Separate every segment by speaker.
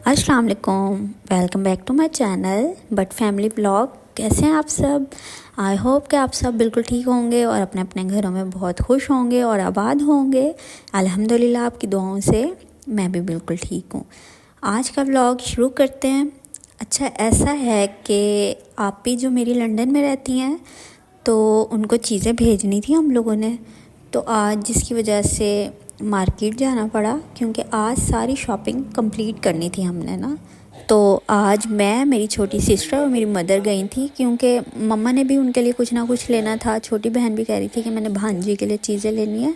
Speaker 1: अस्सलाम वालेकुम, welcome back to my channel but family blog. कैसे हैं आप सब? आई होप कि आप सब बिल्कुल ठीक होंगे और अपने अपने घरों में बहुत खुश होंगे और आबाद होंगे। अल्हम्दुलिल्लाह आपकी दुआओं से मैं भी बिल्कुल ठीक हूँ। आज का व्लॉग शुरू करते हैं। अच्छा, ऐसा है कि आप भी जो मेरी लंदन में रहती हैं तो उनको चीज़ें भेजनी थी हम लोगों ने, तो आज जिसकी वजह से मार्केट जाना पड़ा क्योंकि आज सारी शॉपिंग कंप्लीट करनी थी हमने ना। तो आज मैं, मेरी छोटी सिस्टर और मेरी मदर गई थी क्योंकि मम्मा ने भी उनके लिए कुछ ना कुछ लेना था। छोटी बहन भी कह रही थी कि मैंने भांजी के लिए चीज़ें लेनी है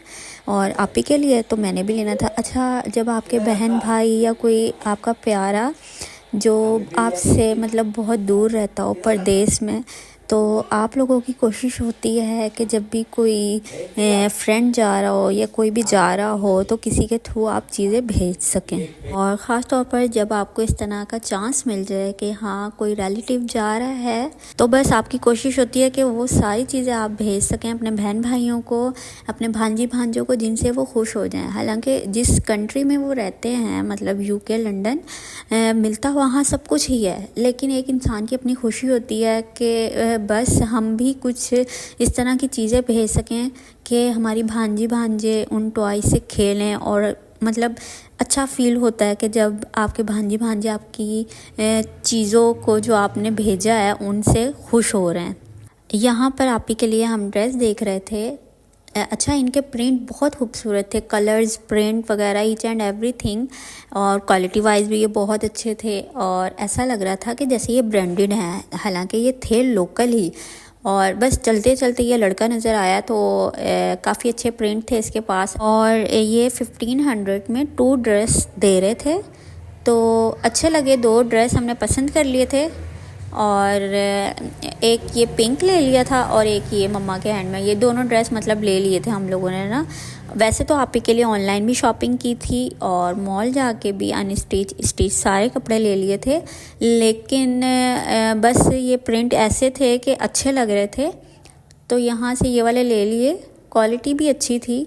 Speaker 1: और आपी के लिए, तो मैंने भी लेना था। अच्छा, जब आपके बहन भाई या कोई आपका प्यारा जो आपसे मतलब बहुत दूर रहता हो परदेश में, तो आप लोगों की कोशिश होती है कि जब भी कोई फ्रेंड जा रहा हो या कोई भी जा रहा हो तो किसी के थ्रू आप चीज़ें भेज सकें। और ख़ास तौर पर जब आपको इस तरह का चांस मिल जाए कि हाँ कोई रिलेटिव जा रहा है, तो बस आपकी कोशिश होती है कि वो सारी चीज़ें आप भेज सकें अपने बहन भाइयों को, अपने भांजी भांजों को, जिनसे वो खुश हो जाएं। हालांकि जिस कंट्री में वो रहते हैं, मतलब यूके लंदन, मिलता वहाँ सब कुछ ही है, लेकिन एक इंसान की अपनी खुशी होती है कि बस हम भी कुछ इस तरह की चीज़ें भेज सकें कि हमारी भांजी भांजे उन टॉय से खेलें। और मतलब अच्छा फ़ील होता है कि जब आपके भांजी भांजे आपकी चीज़ों को जो आपने भेजा है उनसे खुश हो रहे हैं। यहाँ पर आप ही के लिए हम ड्रेस देख रहे थे। अच्छा, इनके प्रिंट बहुत खूबसूरत थे, कलर्स, प्रिंट वगैरह, ईच एंड एवरीथिंग, और क्वालिटी वाइज भी ये बहुत अच्छे थे और ऐसा लग रहा था कि जैसे ये ब्रांडेड हैं, हालांकि ये थे लोकल ही। और बस चलते चलते ये लड़का नज़र आया तो काफ़ी अच्छे प्रिंट थे इसके पास, और ये 1500 में 2 ड्रेस दे रहे थे। तो अच्छे लगे, 2 ड्रेस हमने पसंद कर लिए थे, और एक ये पिंक ले लिया था और एक ये मम्मा के हैंड में, ये दोनों ड्रेस मतलब ले लिए थे हम लोगों ने ना। वैसे तो आप ही के लिए ऑनलाइन भी शॉपिंग की थी और मॉल जाके भी अनस्टिच सारे कपड़े ले लिए थे, लेकिन बस ये प्रिंट ऐसे थे कि अच्छे लग रहे थे तो यहाँ से ये वाले ले लिए। क्वालिटी भी अच्छी थी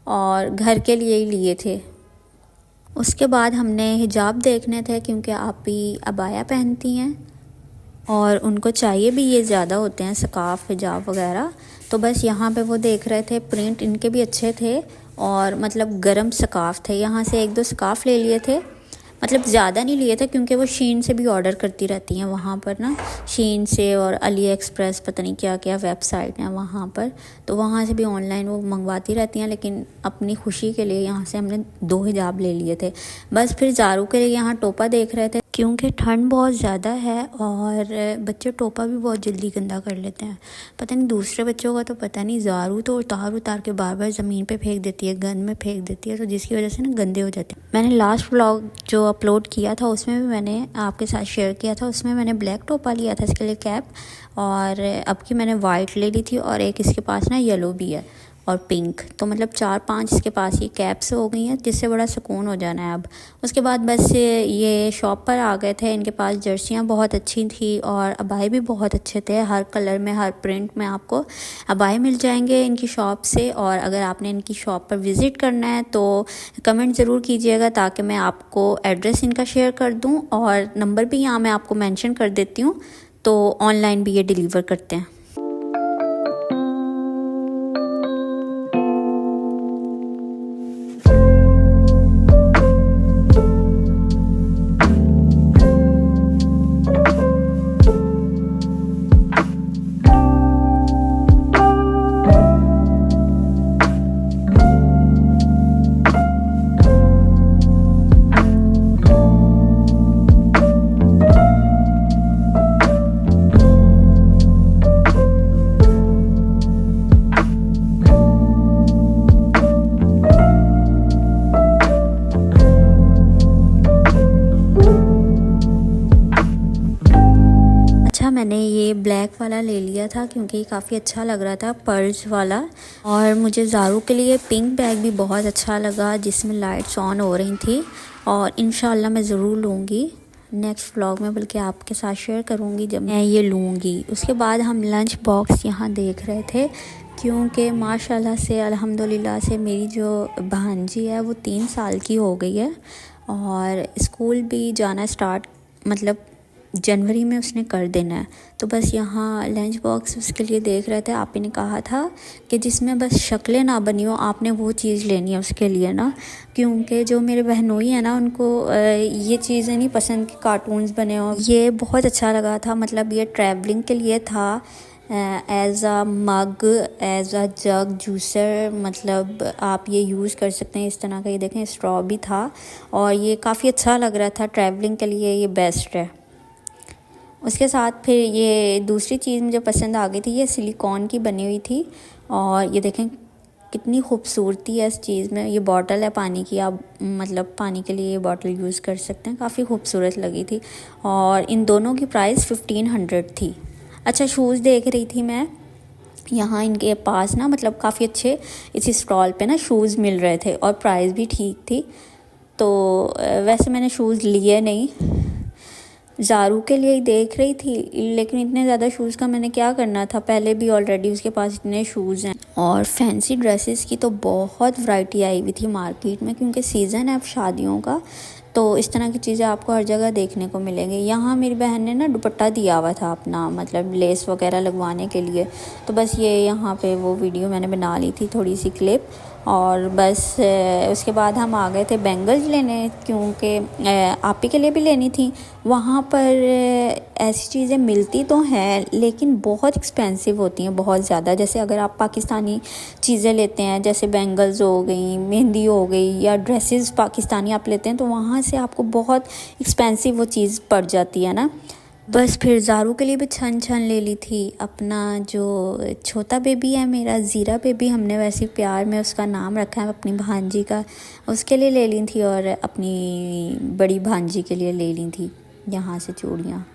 Speaker 1: और घर के लिए ही लिए थे। उसके बाद हमने हिजाब देखने थे क्योंकि आप ही अबाया पहनती हैं और उनको चाहिए भी, ये ज़्यादा होते हैं स्कार्फ हिजाब वगैरह। तो बस यहाँ पे वो देख रहे थे, प्रिंट इनके भी अच्छे थे और मतलब गरम स्कार्फ थे। यहाँ से 1-2 स्कार्फ ले लिए थे, मतलब ज़्यादा नहीं लिए थे क्योंकि वो शीन से भी ऑर्डर करती रहती हैं वहाँ पर ना, शीन से और अली एक्सप्रेस, पता नहीं क्या क्या वेबसाइट हैं वहाँ पर, तो वहाँ से भी ऑनलाइन वो मंगवाती रहती हैं। लेकिन अपनी खुशी के लिए यहाँ से हमने 2 हिजाब ले लिए थे। बस फिर ज़ारू के लिए यहाँ टोपा देख रहे थे क्योंकि ठंड बहुत ज़्यादा है और बच्चे टोपा भी बहुत जल्दी गंदा कर लेते हैं। पता नहीं दूसरे बच्चों का तो पता नहीं, ज़ारू तो उतार उतार के बार बार ज़मीन पे फेंक देती है, गंद में फेंक देती है, तो जिसकी वजह से ना गंदे हो जाते हैं। मैंने लास्ट व्लॉग जो अपलोड किया था उसमें भी मैंने आपके साथ शेयर किया था, उसमें मैंने ब्लैक टोपा लिया था इसके लिए कैप, और अब की मैंने वाइट ले ली थी और एक इसके पास ना येलो भी है और पिंक, तो मतलब 4-5 इसके पास ये कैप्स हो गई हैं, जिससे बड़ा सुकून हो जाना है अब। उसके बाद बस ये शॉप पर आ गए थे, इनके पास जर्सियाँ बहुत अच्छी थी और अबाए भी बहुत अच्छे थे, हर कलर में, हर प्रिंट में आपको अबाए मिल जाएंगे इनकी शॉप से। और अगर आपने इनकी शॉप पर विज़िट करना है तो कमेंट ज़रूर कीजिएगा ताकि मैं आपको एड्रेस इनका शेयर कर दूँ, और नंबर भी यहाँ मैं आपको मेंशन कर देती हूँ, तो ऑनलाइन भी ये डिलीवर करते हैं। मैंने ये ब्लैक वाला ले लिया था क्योंकि काफ़ी अच्छा लग रहा था, पर्ल्स वाला। और मुझे ज़ारू के लिए पिंक बैग भी बहुत अच्छा लगा जिसमें लाइट्स ऑन हो रही थी, और इंशाल्लाह मैं ज़रूर लूँगी नेक्स्ट व्लॉग में, बल्कि आपके साथ शेयर करूँगी जब मैं ये लूँगी। उसके बाद हम लंच बॉक्स यहाँ देख रहे थे क्योंकि माशाल्लाह से अल्हम्दुलिल्लाह से मेरी जो भांजी है वो 3 साल की हो गई है और स्कूल भी जाना स्टार्ट मतलब जनवरी में उसने कर देना है। तो बस यहाँ लंच बॉक्स उसके लिए देख रहे थे। आप ही ने कहा था कि जिसमें बस शक्लें ना बनी हो आपने वो चीज़ लेनी है उसके लिए ना, क्योंकि जो मेरे बहनोई है ना उनको ये चीज़ें नहीं पसंद कि कार्टून्स बने हो। ये बहुत अच्छा लगा था, मतलब ये ट्रैवलिंग के लिए था एज आ मग, एज आ जग, जूसर, मतलब आप ये यूज़ कर सकते हैं इस तरह का। ये देखें स्ट्रॉ भी था और ये काफ़ी अच्छा लग रहा था, ट्रैवलिंग के लिए ये बेस्ट है। उसके साथ फिर ये दूसरी चीज़ मुझे पसंद आ गई थी, ये सिलिकॉन की बनी हुई थी और ये देखें कितनी खूबसूरती है इस चीज़ में। ये बॉटल है पानी की, आप मतलब पानी के लिए ये बॉटल यूज़ कर सकते हैं, काफ़ी खूबसूरत लगी थी। और इन दोनों की प्राइस 1500 थी। अच्छा शूज़ देख रही थी मैं, यहाँ इनके पास ना मतलब काफ़ी अच्छे इसी स्टॉल पे ना शूज़ मिल रहे थे और प्राइस भी ठीक थी। तो वैसे मैंने शूज़ लिए नहीं, ज़ारू के लिए ही देख रही थी, लेकिन इतने ज़्यादा शूज़ का मैंने क्या करना था, पहले भी ऑलरेडी उसके पास इतने शूज़ हैं। और फैंसी ड्रेसेस की तो बहुत वैरायटी आई हुई थी मार्केट में, क्योंकि सीज़न है अब शादियों का, तो इस तरह की चीज़ें आपको हर जगह देखने को मिलेंगी। यहाँ मेरी बहन ने ना दुपट्टा दिया हुआ था अपना, मतलब लेस वगैरह लगवाने के लिए, तो बस ये यहाँ पे वो वीडियो मैंने बना ली थी, थोड़ी सी क्लिप। और बस उसके बाद हम आ गए थे बैंगल्स लेने, क्योंकि आप ही के लिए भी लेनी थी। वहाँ पर ऐसी चीज़ें मिलती तो हैं लेकिन बहुत एक्सपेंसिव होती हैं, बहुत ज़्यादा। जैसे अगर आप पाकिस्तानी चीज़ें लेते हैं, जैसे बैंगल्स हो गई, मेहंदी हो गई, या ड्रेसेस पाकिस्तानी आप लेते हैं, तो वहाँ से आपको बहुत एक्सपेंसिव वो चीज़ पड़ जाती है ना। बस फिर ज़ारू के लिए भी छन छन ले ली थी। अपना जो छोटा बेबी है मेरा, ज़ीरा बेबी, हमने वैसे प्यार में उसका नाम रखा है अपनी भांजी का, उसके लिए ले ली थी। और अपनी बड़ी भांजी के लिए ले ली थी यहाँ से चूड़ियाँ।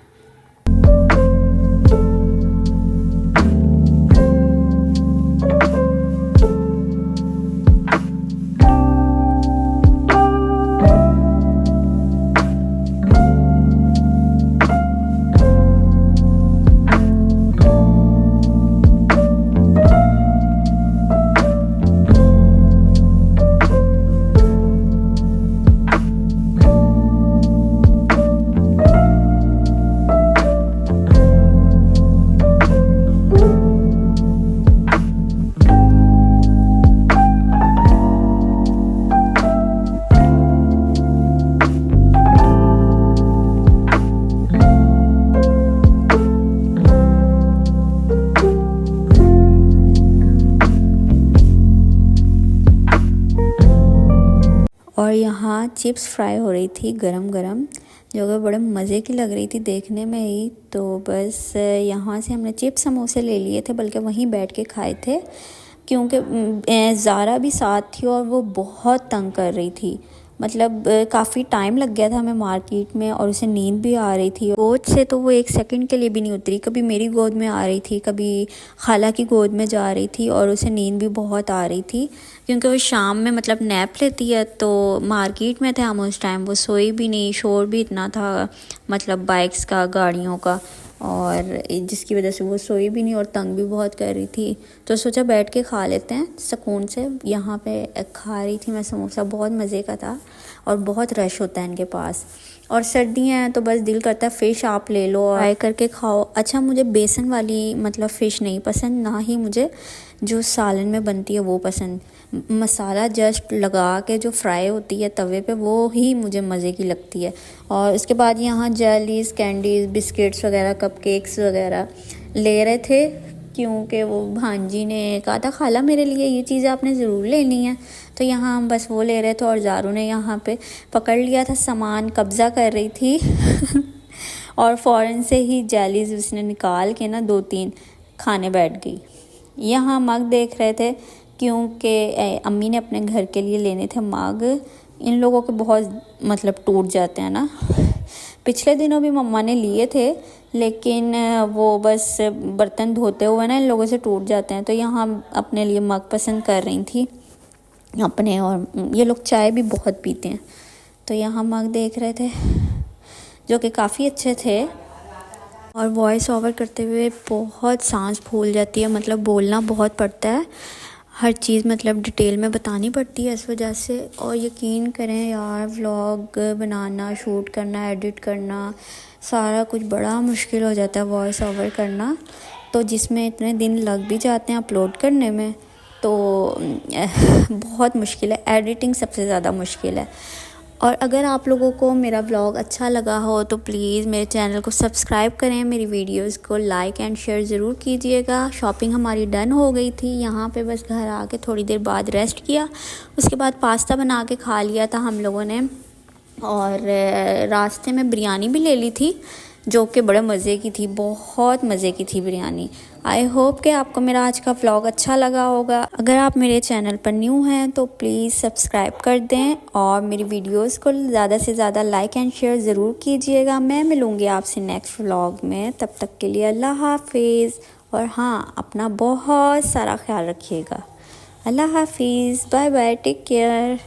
Speaker 1: और यहाँ चिप्स फ्राई हो रही थी गरम गरम, जो कि बड़े मज़े की लग रही थी देखने में ही। तो बस यहाँ से हमने चिप्स समोसे ले लिए थे, बल्कि वहीं बैठ के खाए थे, क्योंकि ज़ारा भी साथ थी और वो बहुत तंग कर रही थी। मतलब काफ़ी टाइम लग गया था हमें मार्केट में, और उसे नींद भी आ रही थी। गोद से तो वो एक सेकंड के लिए भी नहीं उतरी, कभी मेरी गोद में आ रही थी, कभी खाला की गोद में जा रही थी, और उसे नींद भी बहुत आ रही थी, क्योंकि वो शाम में मतलब नैप लेती है। तो मार्केट में थे हम उस टाइम, वो सोई भी नहीं, शोर भी इतना था मतलब बाइक्स का, गाड़ियों का, और जिसकी वजह से वो सोई भी नहीं और तंग भी बहुत कर रही थी। तो सोचा बैठ के खा लेते हैं सुकून से। यहाँ पे खा रही थी मैं समोसा, बहुत मज़े का था, और बहुत रश होता है इनके पास। और सर्दियाँ हैं तो बस दिल करता है फ़िश आप ले लो और फ्राई करके खाओ। अच्छा मुझे बेसन वाली मतलब फ़िश नहीं पसंद, ना ही मुझे जो सालन में बनती है वो पसंद। मसाला जस्ट लगा के जो फ्राई होती है तवे पे, वो ही मुझे मज़े की लगती है। और उसके बाद यहाँ जेलीज़, कैंडीज़, बिस्किट्स वगैरह, कपकेक्स वगैरह ले रहे थे, क्योंकि वो भांजी ने कहा था खाला मेरे लिए ये चीज़ें आपने ज़रूर लेनी है। तो यहाँ हम बस वो ले रहे थे, और ज़ारू ने यहाँ पे पकड़ लिया था सामान, कब्ज़ा कर रही थी और फ़ौरन से ही जेलीज़ उसने निकाल के ना 2-3 खाने बैठ गई। यहाँ मग देख रहे थे, क्योंकि अम्मी ने अपने घर के लिए लेने थे मग। इन लोगों के बहुत मतलब टूट जाते हैं ना। पिछले दिनों भी मम्मा ने लिए थे, लेकिन वो बस बर्तन धोते हुए ना इन लोगों से टूट जाते हैं। तो यहाँ अपने लिए मग पसंद कर रही थी अपने, और ये लोग चाय भी बहुत पीते हैं। तो यहाँ मग देख रहे थे जो कि काफ़ी अच्छे थे। और वॉइस ओवर करते हुए बहुत सांस फूल जाती है, मतलब बोलना बहुत पड़ता है, हर चीज़ मतलब डिटेल में बतानी पड़ती है इस वजह से। और यकीन करें यार, व्लॉग बनाना, शूट करना, एडिट करना, सारा कुछ बड़ा मुश्किल हो जाता है, वॉइस ओवर करना, तो जिसमें इतने दिन लग भी जाते हैं अपलोड करने में, तो बहुत मुश्किल है। एडिटिंग सबसे ज़्यादा मुश्किल है। और अगर आप लोगों को मेरा व्लॉग अच्छा लगा हो तो प्लीज़ मेरे चैनल को सब्सक्राइब करें, मेरी वीडियोस को लाइक एंड शेयर ज़रूर कीजिएगा। शॉपिंग हमारी डन हो गई थी, यहाँ पे बस घर आके थोड़ी देर बाद रेस्ट किया, उसके बाद पास्ता बना के खा लिया था हम लोगों ने, और रास्ते में बिरयानी भी ले ली थी जो कि बड़े मज़े की थी, बहुत मज़े की थी बिरयानी। आई होप कि आपको मेरा आज का व्लॉग अच्छा लगा होगा। अगर आप मेरे चैनल पर न्यू हैं तो प्लीज़ सब्सक्राइब कर दें और मेरी वीडियोस को ज़्यादा से ज़्यादा लाइक एंड शेयर ज़रूर कीजिएगा। मैं मिलूँगी आपसे नेक्स्ट व्लॉग में, तब तक के लिए अल्लाह हाफिज़। और हाँ, अपना बहुत सारा ख्याल रखिएगा। अल्लाह हाफिज़, बाय बाय, टेक केयर।